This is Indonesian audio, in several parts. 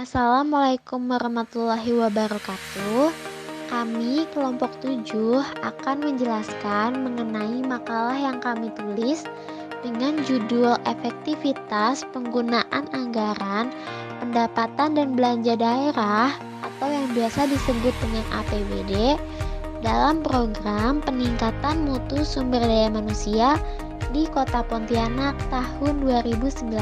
Assalamualaikum warahmatullahi wabarakatuh. Kami kelompok 7 akan menjelaskan mengenai makalah yang kami tulis dengan judul Efektivitas Penggunaan Anggaran, Pendapatan dan Belanja Daerah atau yang biasa disebut dengan APBD dalam program peningkatan mutu sumber daya manusia di Kota Pontianak tahun 2019.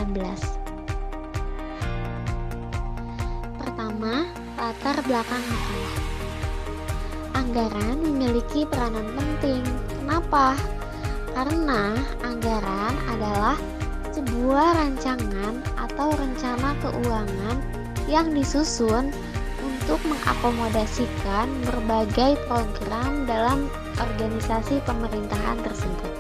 Pertama, latar belakang makalah. Anggaran memiliki peranan penting. Kenapa? Karena anggaran adalah sebuah rancangan atau rencana keuangan yang disusun untuk mengakomodasikan berbagai program dalam organisasi pemerintahan tersebut.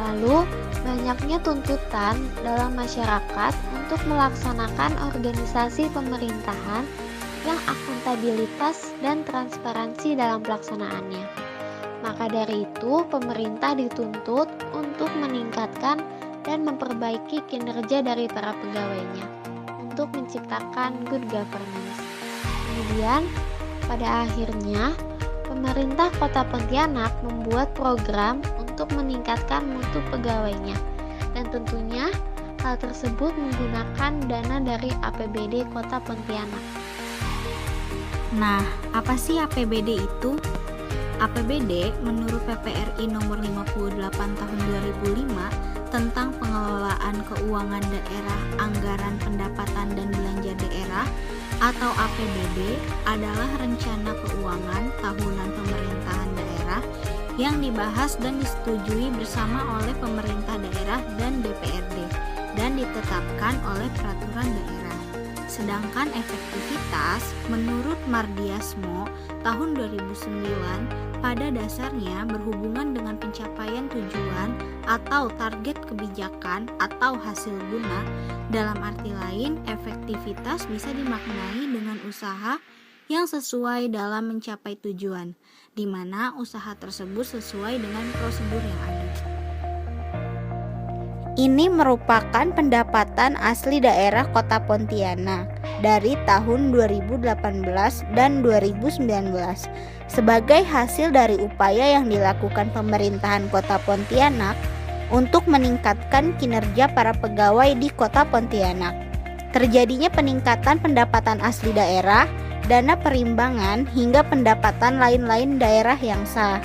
Lalu, banyaknya tuntutan dalam masyarakat untuk melaksanakan organisasi pemerintahan yang akuntabilitas dan transparansi dalam pelaksanaannya. Maka dari itu, pemerintah dituntut untuk meningkatkan dan memperbaiki kinerja dari para pegawainya untuk menciptakan good governance. Kemudian, pada akhirnya, pemerintah Kota Pontianak membuat program untuk meningkatkan mutu pegawainya, dan tentunya hal tersebut menggunakan dana dari APBD Kota Pontianak. Nah, apa sih APBD itu? APBD menurut PPRI nomor 58 tahun 2005 tentang pengelolaan keuangan daerah, anggaran pendapatan dan belanja daerah atau APBD adalah rencana keuangan tahunan pemerintahan daerah yang dibahas dan disetujui bersama oleh pemerintah daerah dan DPRD dan ditetapkan oleh peraturan daerah. Sedangkan efektivitas menurut Mardiasmo tahun 2009 pada dasarnya berhubungan dengan pencapaian tujuan atau target kebijakan atau hasil guna. Dalam arti lain, efektivitas bisa dimaknai dengan usaha yang sesuai dalam mencapai tujuan, di mana usaha tersebut sesuai dengan prosedur yang ada. Ini merupakan pendapatan asli daerah Kota Pontianak dari tahun 2018 dan 2019 sebagai hasil dari upaya yang dilakukan pemerintahan Kota Pontianak untuk meningkatkan kinerja para pegawai di Kota Pontianak. Terjadinya peningkatan pendapatan asli daerah, dana perimbangan, hingga pendapatan lain-lain daerah yang sah.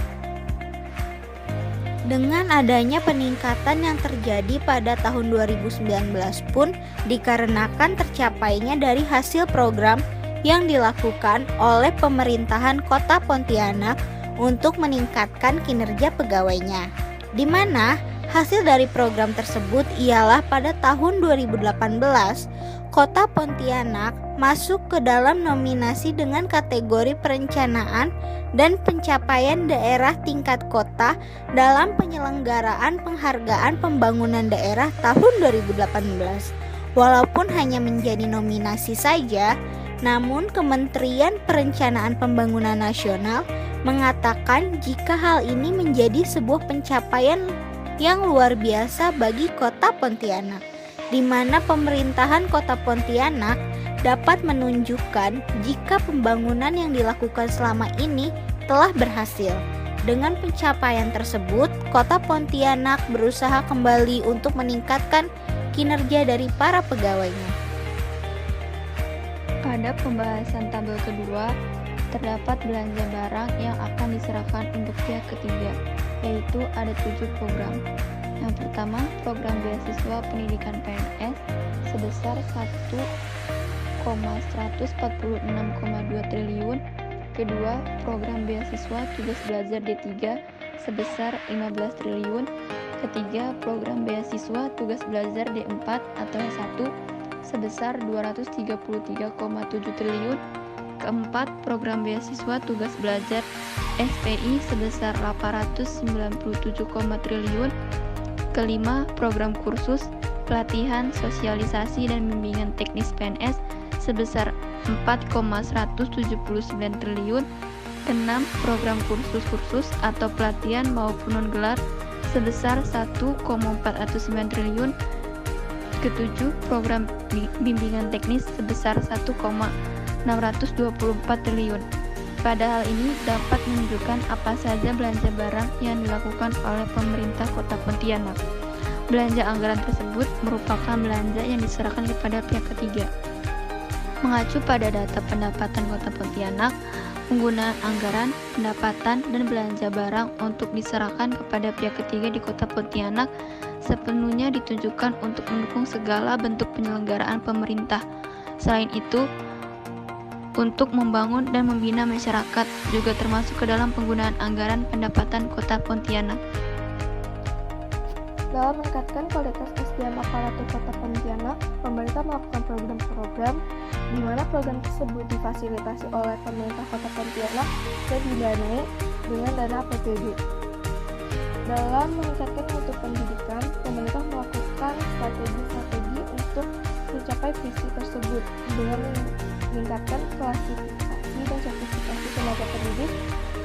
Dengan adanya peningkatan yang terjadi pada tahun 2019 pun dikarenakan tercapainya dari hasil program yang dilakukan oleh pemerintahan Kota Pontianak untuk meningkatkan kinerja pegawainya, di mana hasil dari program tersebut ialah pada tahun 2018 Kota Pontianak masuk ke dalam nominasi dengan kategori perencanaan dan pencapaian daerah tingkat kota dalam penyelenggaraan penghargaan pembangunan daerah tahun 2018. Walaupun hanya menjadi nominasi saja, namun Kementerian Perencanaan Pembangunan Nasional mengatakan jika hal ini menjadi sebuah pencapaian yang luar biasa bagi Kota Pontianak, di mana pemerintahan Kota Pontianak dapat menunjukkan jika pembangunan yang dilakukan selama ini telah berhasil. Dengan pencapaian tersebut, Kota Pontianak berusaha kembali untuk meningkatkan kinerja dari para pegawainya. Pada pembahasan tabel kedua, terdapat belanja barang yang akan diserahkan untuk pihak ketiga, yaitu ada 7 program. Yang pertama, program beasiswa pendidikan PNS sebesar 1,146,2 triliun. Kedua, program beasiswa tugas belajar D3 sebesar 15 triliun. Ketiga, program beasiswa tugas belajar D4 atau S1 sebesar 233,7 triliun. Keempat, program beasiswa tugas belajar SPI sebesar 897, triliun. Kelima, program kursus, pelatihan, sosialisasi, dan bimbingan teknis PNS sebesar 4,179 triliun. Keenam, program kursus-kursus atau pelatihan maupun non-gelar sebesar 1,409 triliun. Ketujuh, program bimbingan teknis sebesar 1,624 triliun. Pada hal ini dapat menunjukkan apa saja belanja barang yang dilakukan oleh pemerintah Kota Pontianak. Belanja anggaran tersebut merupakan belanja yang diserahkan kepada pihak ketiga. Mengacu pada data pendapatan Kota Pontianak, penggunaan anggaran, pendapatan, dan belanja barang untuk diserahkan kepada pihak ketiga di Kota Pontianak sepenuhnya ditujukan untuk mendukung segala bentuk penyelenggaraan pemerintah. Selain itu, untuk membangun dan membina masyarakat juga termasuk ke dalam penggunaan anggaran pendapatan Kota Pontianak. Dalam meningkatkan kualitas SDM aparatur Kota Pontianak, pemerintah melakukan program-program di mana program tersebut difasilitasi oleh pemerintah Kota Pontianak dan didanai dengan dana APBD. Dalam meningkatkan mutu pendidikan, pemerintah melakukan strategi-strategi untuk mencapai visi tersebut dengan meningkatkan klasifikasi dan sertifikasi tenaga pendidik,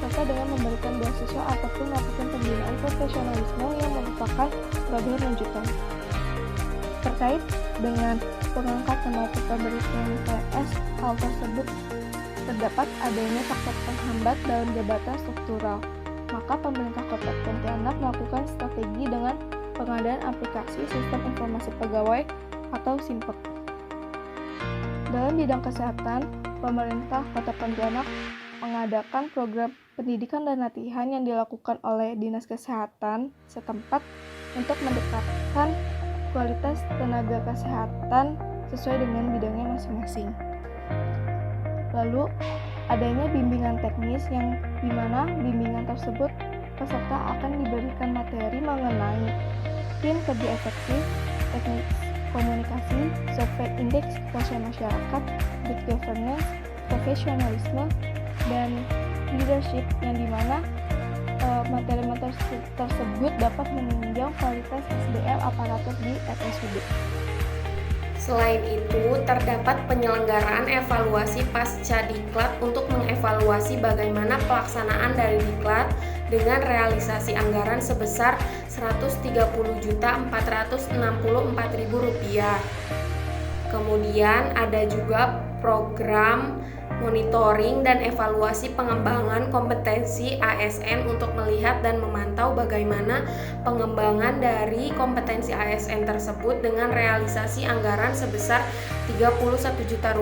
serta dengan memberikan beasiswa ataupun melakukan pembinaan profesionalisme yang merupakan sebagai lanjutan. Terkait dengan pengangkatan maupun pemberhentian PNS, hal tersebut terdapat adanya faktor penghambat dalam jabatan struktural. Maka pemerintah Kota Pontianak melakukan strategi dengan pengadaan aplikasi Sistem Informasi Pegawai atau SIMPEK. Dalam bidang kesehatan, pemerintah Kota Pontianak mengadakan program pendidikan dan latihan yang dilakukan oleh Dinas Kesehatan setempat untuk mendekatkan kualitas tenaga kesehatan sesuai dengan bidangnya masing-masing. Lalu, adanya bimbingan teknis yang dimana bimbingan tersebut peserta akan diberikan materi mengenai tim kerja efektif, teknik komunikasi, survei indeks kepuasan masyarakat, good governance, profesionalisme, dan leadership yang dimana materi-materi tersebut dapat menunjang kualitas SDM aparatur di RSUD. Selain itu, terdapat penyelenggaraan evaluasi pasca diklat untuk mengevaluasi bagaimana pelaksanaan dari diklat dengan realisasi anggaran sebesar Rp130.464.000. Kemudian ada juga program monitoring dan evaluasi pengembangan kompetensi ASN untuk melihat dan memantau bagaimana pengembangan dari kompetensi ASN tersebut dengan realisasi anggaran sebesar Rp31 juta.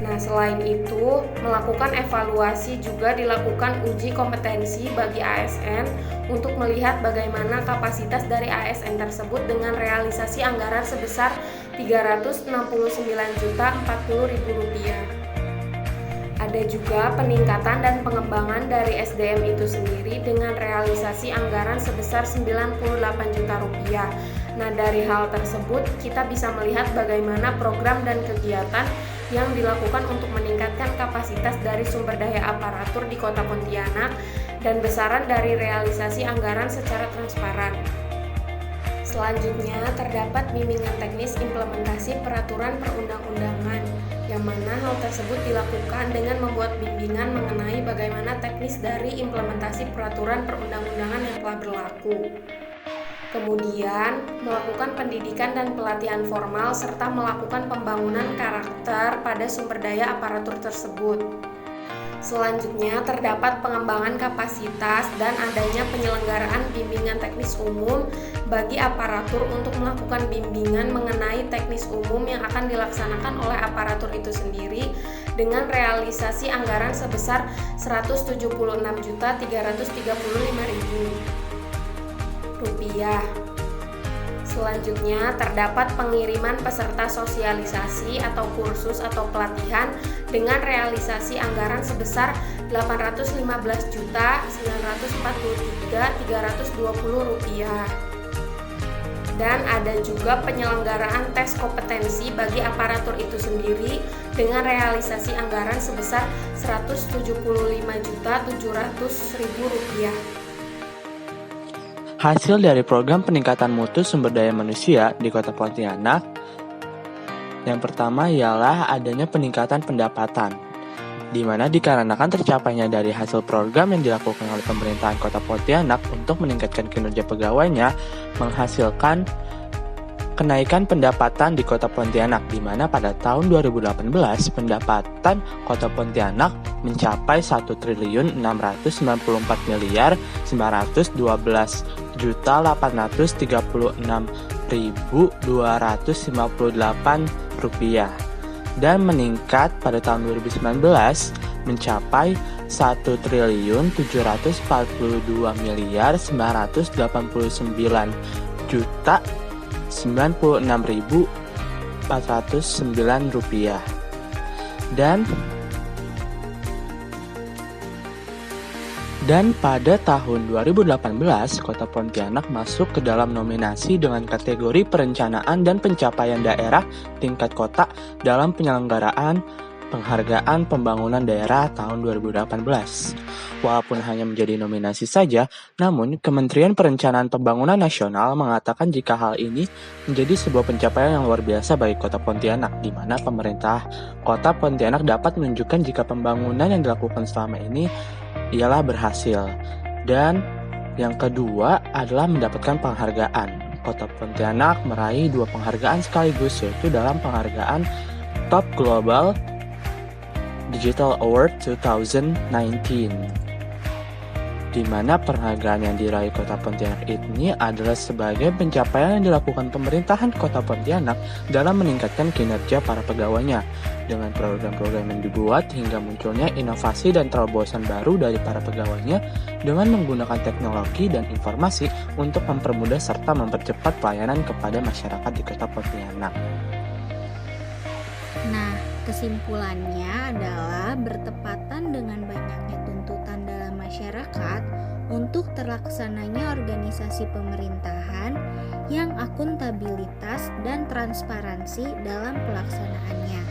Nah, selain itu, melakukan evaluasi juga dilakukan uji kompetensi bagi ASN untuk melihat bagaimana kapasitas dari ASN tersebut dengan realisasi anggaran sebesar Rp369.040.000. Ada juga peningkatan dan pengembangan dari SDM itu sendiri dengan realisasi anggaran sebesar Rp98 juta. Nah, dari hal tersebut kita bisa melihat bagaimana program dan kegiatan yang dilakukan untuk meningkatkan kapasitas dari sumber daya aparatur di Kota Pontianak dan besaran dari realisasi anggaran secara transparan. Selanjutnya, terdapat bimbingan teknis implementasi peraturan perundang-undangan, yang mana hal tersebut dilakukan dengan membuat bimbingan mengenai bagaimana teknis dari implementasi peraturan perundang-undangan yang telah berlaku. Kemudian, melakukan pendidikan dan pelatihan formal serta melakukan pembangunan karakter pada sumber daya aparatur tersebut. Selanjutnya, terdapat pengembangan kapasitas dan adanya penyelenggaraan bimbingan teknis umum bagi aparatur untuk melakukan bimbingan mengenai teknis umum yang akan dilaksanakan oleh aparatur itu sendiri dengan realisasi anggaran sebesar Rp176.335.000. Selanjutnya, terdapat pengiriman peserta sosialisasi atau kursus atau pelatihan dengan realisasi anggaran sebesar Rp815.943.320. Dan ada juga penyelenggaraan tes kompetensi bagi aparatur itu sendiri dengan realisasi anggaran sebesar Rp175.700.000. Hasil dari program peningkatan mutu sumber daya manusia di Kota Pontianak, yang pertama ialah adanya peningkatan pendapatan, di mana dikarenakan tercapainya dari hasil program yang dilakukan oleh pemerintahan Kota Pontianak untuk meningkatkan kinerja pegawainya, menghasilkan kenaikan pendapatan di Kota Pontianak, di mana pada tahun 2018 pendapatan Kota Pontianak mencapai 1.949.939.836.258 rupiah dan meningkat pada tahun 2019 mencapai 1.749.996.409 rupiah. Dan pada tahun 2018, Kota Pontianak masuk ke dalam nominasi dengan kategori perencanaan dan pencapaian daerah tingkat kota dalam penyelenggaraan penghargaan pembangunan daerah tahun 2018. Walaupun hanya menjadi nominasi saja, namun Kementerian Perencanaan Pembangunan Nasional mengatakan jika hal ini menjadi sebuah pencapaian yang luar biasa bagi Kota Pontianak, di mana pemerintah Kota Pontianak dapat menunjukkan jika pembangunan yang dilakukan selama ini ialah berhasil. Dan yang kedua adalah mendapatkan penghargaan. Kota Pontianak meraih 2 penghargaan sekaligus, yaitu dalam penghargaan Top Global Digital Award 2019, di mana penghargaan yang diraih Kota Pontianak ini adalah sebagai pencapaian yang dilakukan pemerintahan Kota Pontianak dalam meningkatkan kinerja para pegawainya dengan program-program yang dibuat hingga munculnya inovasi dan terobosan baru dari para pegawainya dengan menggunakan teknologi dan informasi untuk mempermudah serta mempercepat pelayanan kepada masyarakat di Kota Pontianak. Nah, kesimpulannya adalah bertepatan dengan banyaknya tuntutan dalam masyarakat untuk terlaksananya organisasi pemerintahan yang akuntabilitas dan transparansi dalam pelaksanaannya.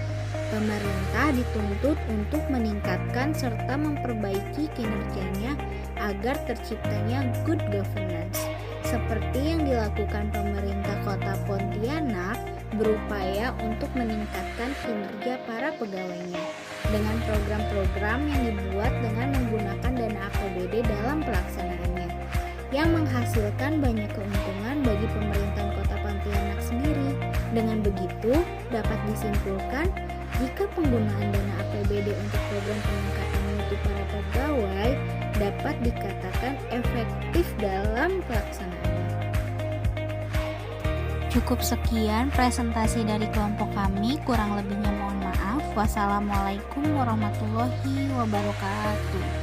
Pemerintah dituntut untuk meningkatkan serta memperbaiki kinerjanya agar terciptanya good governance, seperti yang dilakukan pemerintah Kota Pontianak berupaya untuk meningkatkan kinerja para pegawainya dengan program-program yang dibuat dengan menggunakan dana APBD dalam pelaksanaannya, yang menghasilkan banyak keuntungan bagi pemerintahan Kota Pontianak sendiri. Dengan begitu, dapat disimpulkan jika penggunaan dana APBD untuk program peningkatan mutu para pegawai dapat dikatakan efektif dalam pelaksanaannya. Cukup sekian presentasi dari kelompok kami, kurang lebihnya mohon maaf. Wassalamualaikum warahmatullahi wabarakatuh.